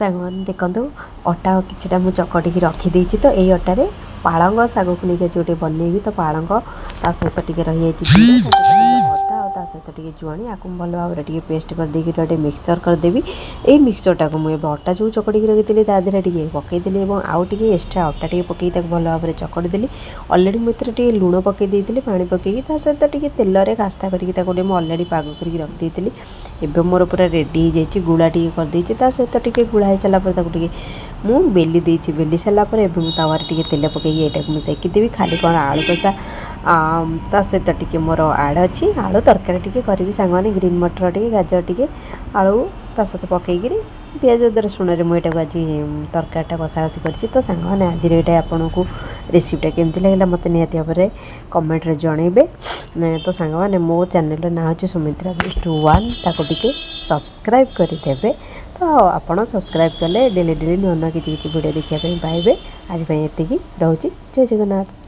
सागवान देखो अटा किछटा मु चकटिकी रखी तो यही अटारे पालंग शाग को लेकिन आज गोटे बनैबी तो पालंग ता सहित टे रही अदा और सहित टे जुआणी आपको भल भाव में पेस्ट करदे गोटे मिक्सचर करदेवी यही मिक्सचरटा को मुझे अटा जो चकटिकी रखी तादेह टे पकईदेली और आउ टे एक्सट्रा अटा टे पकई भल भाव में चकटिदेली अलरेडी मुझे लुण पकई पानी पकईकी सहित टे तेल में खास्ता करके अलरेडी पाग कर रखी एवं मोर पूरा रेडी हो जाए गुड़ा टी करदे सहित टे गुड़ा हो सारापर मु बेली देती बेली सारापर एवं तवार टे तेल पकई यहाँ सेकिदेवी खाली कौन आलू कषा ता सहित टे मोर आड़ अच्छी आलू तरकारी टे करी सांग ग्रीन मटर टे गाजर टे आलू ता सहित पकईकि पियाज रसुण मुझे आज तरकारीटा कषाकषि कर तो सांग आज ये आपन को रेसिपीटा केमती लगे मत निहाती भाव में कमेंट रे जनइबे तो सांग मैंने मो चैनल ना हूँ सुमित्रा बेस्ट 1 ताको टिके सब्सक्राइब करदेवे तो आपड़ सब्सक्राइब कले डेली डेली नुआ नुआ किसी वीडियो देखा पाइबे आज एति रोचे जय जगन्नाथ।